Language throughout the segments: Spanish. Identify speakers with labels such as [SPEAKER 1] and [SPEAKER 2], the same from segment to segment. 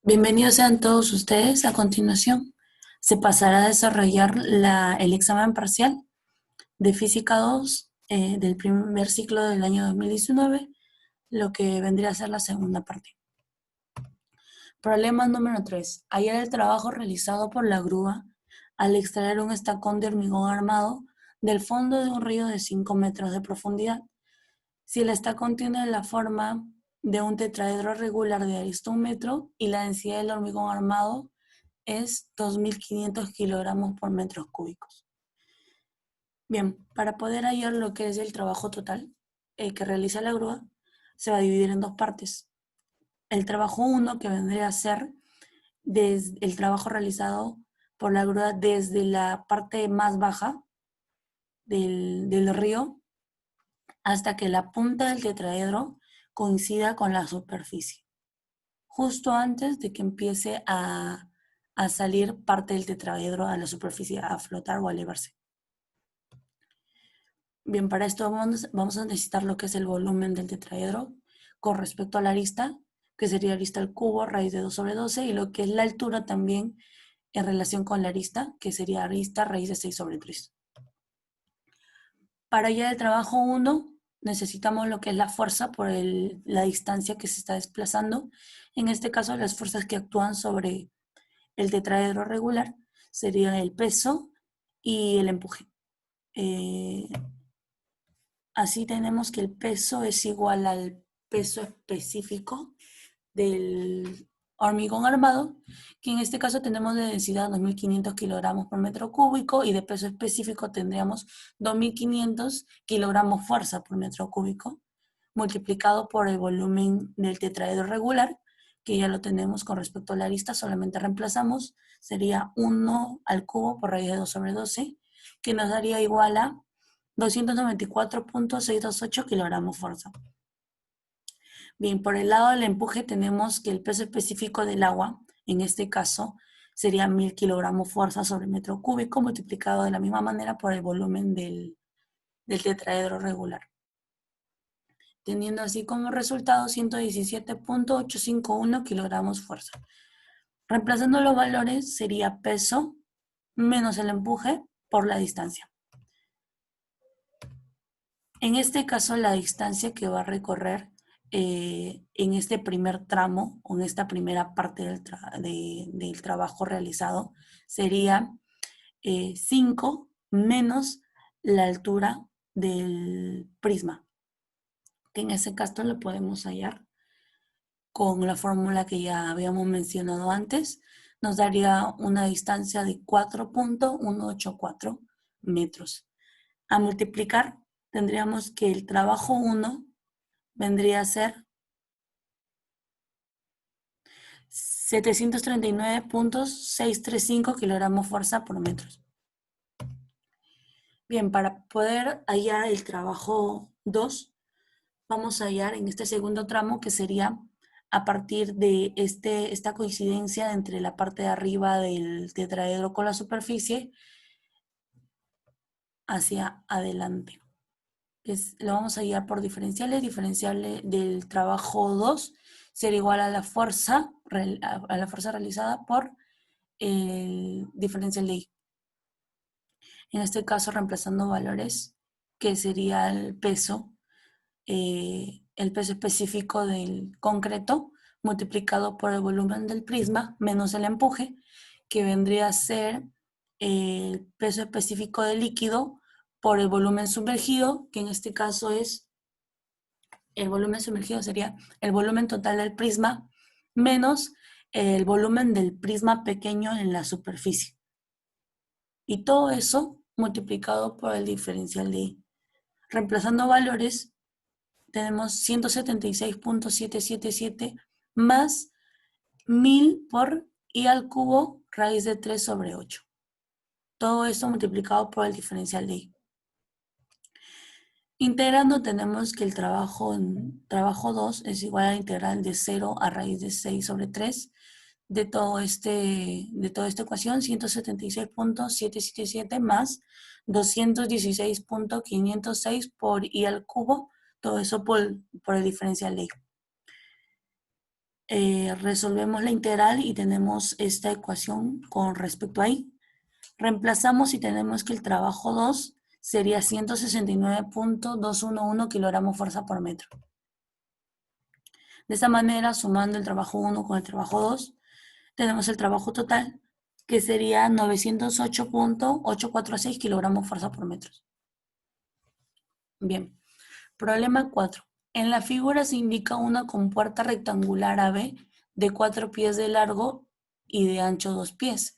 [SPEAKER 1] Bienvenidos sean todos ustedes. A continuación, se pasará a desarrollar el examen parcial de Física 2 del primer ciclo del año 2019, lo que vendría a ser la segunda parte. Problema número 3. Hallar el trabajo realizado por la grúa al extraer un estacón de hormigón armado del fondo de un río de 5 metros de profundidad. Si el estacón tiene la forma de un tetraedro regular de arista 1 metro y la densidad del hormigón armado es 2.500 kilogramos por metros cúbicos. Bien, para poder hallar lo que es el trabajo total que realiza la grúa, se va a dividir en dos partes. El trabajo 1, que vendría a ser el trabajo realizado por la grúa desde la parte más baja del río hasta que la punta del tetraedro coincida con la superficie, justo antes de que empiece a salir parte del tetraedro a la superficie, a flotar o a elevarse. Bien, para esto vamos a necesitar lo que es el volumen del tetraedro con respecto a la arista, que sería arista al cubo, raíz de 2 sobre 12, y lo que es la altura también en relación con la arista, que sería arista raíz de 6 sobre 3. Para hallar el trabajo 1, necesitamos lo que es la fuerza por la distancia que se está desplazando. En este caso, las fuerzas que actúan sobre el tetraedro regular serían el peso y el empuje. Así tenemos que el peso es igual al peso específico del hormigón armado, que en este caso tenemos de densidad 2.500 kilogramos por metro cúbico y de peso específico tendríamos 2.500 kilogramos fuerza por metro cúbico, multiplicado por el volumen del tetraedro regular, que ya lo tenemos con respecto a la arista, solamente reemplazamos, sería 1 al cubo por raíz de 2 sobre 12, que nos daría igual a 294.628 kilogramos fuerza. Bien, por el lado del empuje tenemos que el peso específico del agua, en este caso, sería 1.000 kilogramos fuerza sobre metro cúbico, multiplicado de la misma manera por el volumen del tetraedro regular, teniendo así como resultado 117.851 kilogramos fuerza. Reemplazando los valores sería peso menos el empuje por la distancia. En este caso, la distancia que va a recorrer en este primer tramo o en esta primera parte del trabajo realizado sería 5 menos la altura del prisma, que en ese caso lo podemos hallar con la fórmula que ya habíamos mencionado antes. Nos daría una distancia de 4.184 metros. A multiplicar, tendríamos que el trabajo 1 vendría a ser 739.635 kilogramos fuerza por metro. Bien, para poder hallar el trabajo 2, vamos a hallar en este segundo tramo, que sería a partir de esta coincidencia entre la parte de arriba del tetraedro con la superficie hacia adelante. Lo vamos a hallar por diferenciales. Diferencial del trabajo 2 será igual a la fuerza realizada por el diferencial de I. En este caso, reemplazando valores, que sería el peso específico del concreto multiplicado por el volumen del prisma menos el empuje, que vendría a ser el peso específico del líquido por el volumen sumergido, que en este caso es el volumen sumergido, sería el volumen total del prisma menos el volumen del prisma pequeño en la superficie. Y todo eso multiplicado por el diferencial de I. Reemplazando valores, tenemos 176.777 más 1000 por I al cubo raíz de 3 sobre 8. Todo esto multiplicado por el diferencial de I. Integrando tenemos que el trabajo 2 es igual a la integral de 0 a raíz de 6 sobre 3 de toda esta ecuación, 176.777 más 216.506 por I al cubo, todo eso por el diferencial de I. resolvemos la integral y tenemos esta ecuación con respecto a ahí. Reemplazamos y tenemos que el trabajo 2 sería 169.211 kilogramos fuerza por metro. De esta manera, sumando el trabajo 1 con el trabajo 2, tenemos el trabajo total, que sería 908.846 kilogramos fuerza por metro. Bien, problema 4. En la figura se indica una compuerta rectangular AB de 4 pies de largo y de ancho 2 pies.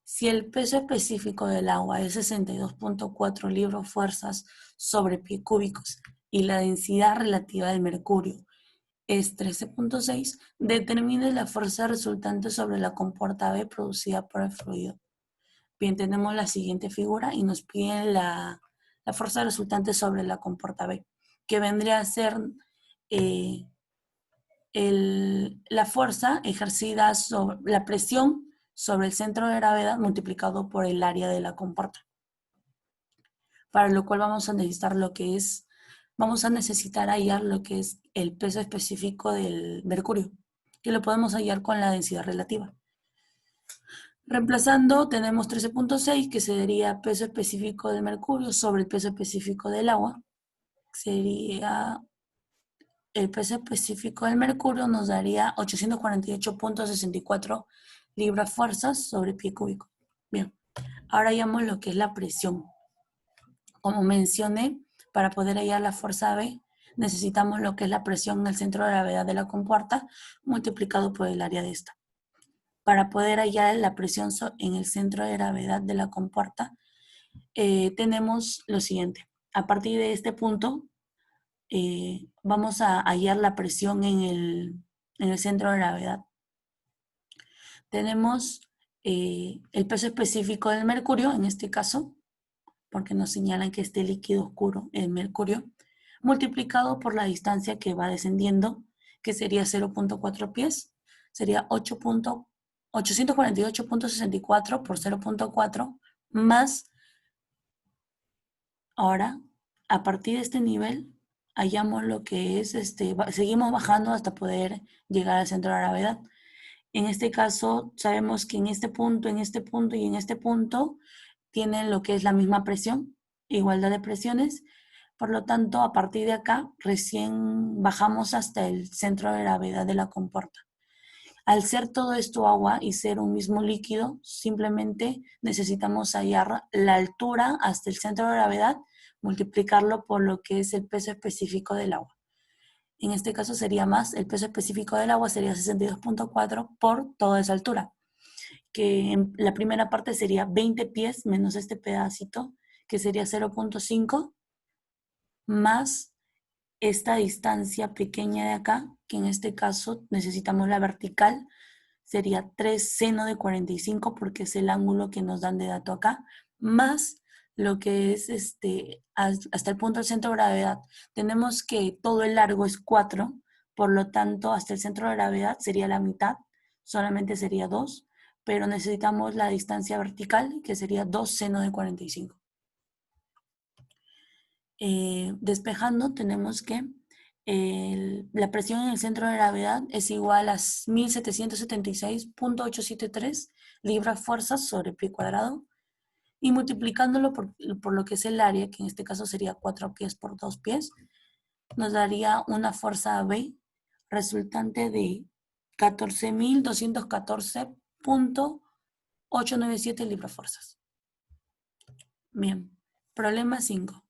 [SPEAKER 1] Si el peso específico del agua es 62.4 libras-fuerzas sobre pie cúbicos y la densidad relativa del mercurio es 13.6, determine la fuerza resultante sobre la compuerta B producida por el fluido. Bien, tenemos la siguiente figura y nos piden la fuerza resultante sobre la compuerta B, que vendría a ser la fuerza ejercida sobre la presión sobre el centro de gravedad multiplicado por el área de la compuerta. Para lo cual vamos a necesitar hallar lo que es el peso específico del mercurio, que lo podemos hallar con la densidad relativa. Reemplazando, tenemos 13.6, que sería peso específico del mercurio sobre el peso específico del agua. Sería el peso específico del mercurio nos daría 848.64 libras-fuerzas sobre pie cúbico. Bien, ahora hallamos lo que es la presión. Como mencioné, para poder hallar la fuerza B, necesitamos lo que es la presión en el centro de gravedad de la compuerta multiplicado por el área de esta. Para poder hallar la presión en el centro de gravedad de la compuerta, tenemos lo siguiente. A partir de este punto, vamos a hallar la presión en el centro de gravedad. Tenemos el peso específico del mercurio, en este caso, porque nos señalan que este líquido oscuro es mercurio, multiplicado por la distancia que va descendiendo, que sería 0.4 pies, sería 848.64 por 0.4 más, ahora, a partir de este nivel, hallamos lo que es, seguimos bajando hasta poder llegar al centro de gravedad. En este caso, sabemos que en este punto y en este punto tienen lo que es la misma presión, igualdad de presiones. Por lo tanto, a partir de acá, recién bajamos hasta el centro de gravedad de la compuerta. Al ser todo esto agua y ser un mismo líquido, simplemente necesitamos hallar la altura hasta el centro de gravedad, multiplicarlo por lo que es el peso específico del agua. En este caso sería más, el peso específico del agua sería 62.4 por toda esa altura, que en la primera parte sería 20 pies menos este pedacito, que sería 0.5, más esta distancia pequeña de acá, que en este caso necesitamos la vertical, sería 3 seno de 45 porque es el ángulo que nos dan de dato acá, más lo que es hasta el punto del centro de gravedad. Tenemos que todo el largo es 4, por lo tanto hasta el centro de gravedad sería la mitad, solamente sería 2, pero necesitamos la distancia vertical que sería 2 seno de 45. Despejando tenemos que la presión en el centro de gravedad es igual a 1776.873 libras-fuerzas sobre pie cuadrado y multiplicándolo por lo que es el área, que en este caso sería 4 pies por 2 pies, nos daría una fuerza B resultante de 14.214.897 libras-fuerzas. Bien, problema 5.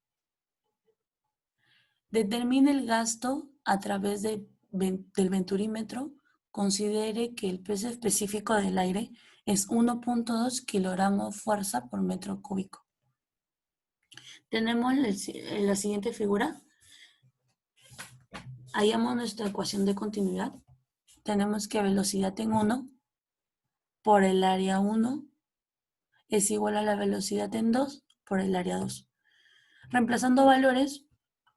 [SPEAKER 1] Determine el gasto a través del venturímetro. Considere que el peso específico del aire es 1.2 kilogramos fuerza por metro cúbico. Tenemos la siguiente figura. Hallamos nuestra ecuación de continuidad. Tenemos que velocidad en 1 por el área 1 es igual a la velocidad en 2 por el área 2. Reemplazando valores,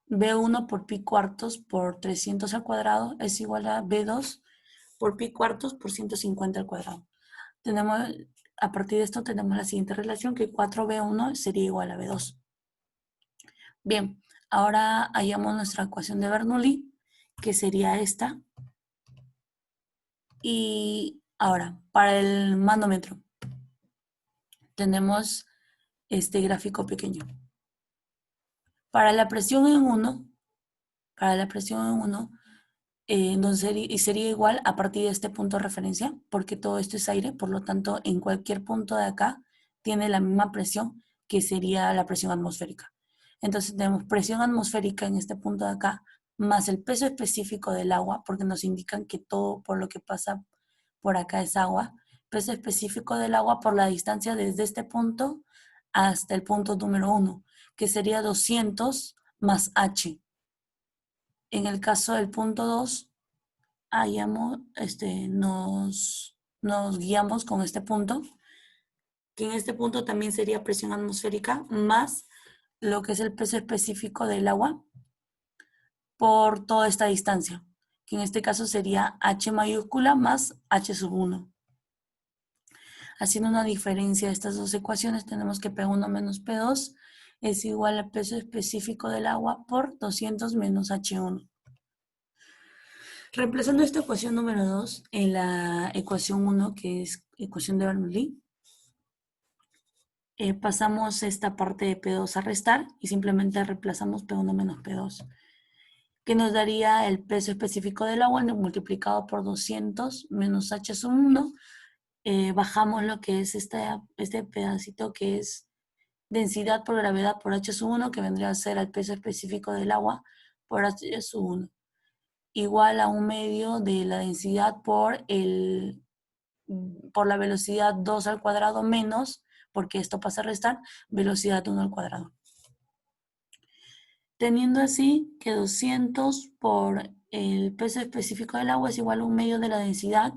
[SPEAKER 1] B1 por pi cuartos por 300 al cuadrado es igual a B2 por pi cuartos por 150 al cuadrado. A partir de esto tenemos la siguiente relación, que 4B1 sería igual a B2. Bien, ahora hallamos nuestra ecuación de Bernoulli, que sería esta. Y ahora, para el manómetro, tenemos este gráfico pequeño. Para la presión en 1, entonces sería igual a partir de este punto de referencia, porque todo esto es aire, por lo tanto, en cualquier punto de acá tiene la misma presión que sería la presión atmosférica. Entonces tenemos presión atmosférica en este punto de acá, más el peso específico del agua, porque nos indican que todo por lo que pasa por acá es agua, peso específico del agua por la distancia desde este punto hasta el punto número 1, que sería 200 más H. En el caso del punto 2, nos guiamos con este punto, que en este punto también sería presión atmosférica más lo que es el peso específico del agua por toda esta distancia, que en este caso sería H mayúscula más H sub 1. Haciendo una diferencia de estas dos ecuaciones, tenemos que P1 menos P2 es igual al peso específico del agua por 200 menos H1. Reemplazando esta ecuación número 2 en la ecuación 1, que es ecuación de Bernoulli, pasamos esta parte de P2 a restar y simplemente reemplazamos P1 menos P2, que nos daría el peso específico del agua multiplicado por 200 menos H sub 1. Bajamos lo que es este pedacito que es densidad por gravedad por H sub 1, que vendría a ser el peso específico del agua por H sub 1, igual a 1/2 de la densidad por la velocidad 2 al cuadrado menos, porque esto pasa a restar, velocidad 1 al cuadrado. Teniendo así que 200 por el peso específico del agua es igual a 1/2 de la densidad,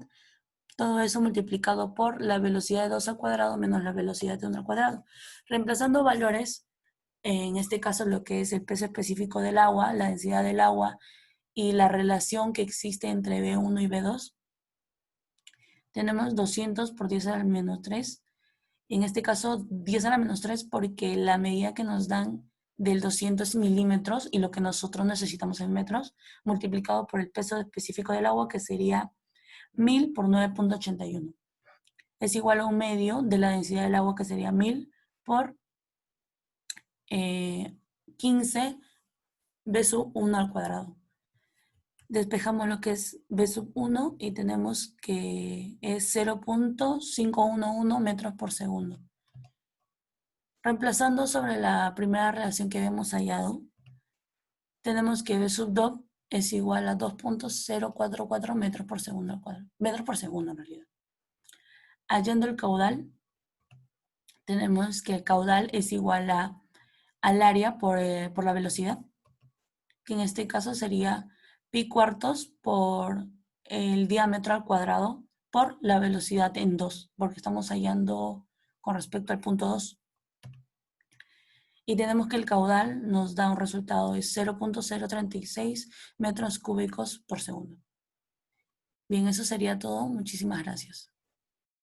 [SPEAKER 1] todo eso multiplicado por la velocidad de 2 al cuadrado menos la velocidad de 1 al cuadrado. Reemplazando valores, en este caso lo que es el peso específico del agua, la densidad del agua y la relación que existe entre B1 y B2, tenemos 200 por 10 a la menos 3. En este caso, 10 a la menos 3 porque la medida que nos dan del 200 es milímetros y lo que nosotros necesitamos en metros, multiplicado por el peso específico del agua, que sería 1000 por 9.81. Es igual a 1/2 de la densidad del agua, que sería 1000 por 15 B sub 1 al cuadrado. Despejamos lo que es B sub 1 y tenemos que es 0.511 metros por segundo. Reemplazando sobre la primera relación que habíamos hallado, tenemos que B sub 2 es igual a 2.044 metros por segundo al cuadrado. Metros por segundo en realidad. Hallando el caudal, tenemos que el caudal es igual al área por la velocidad, que en este caso sería pi cuartos por el diámetro al cuadrado por la velocidad en 2, porque estamos hallando con respecto al punto 2. Y tenemos que el caudal nos da un resultado de 0.036 metros cúbicos por segundo. Bien, eso sería todo. Muchísimas gracias.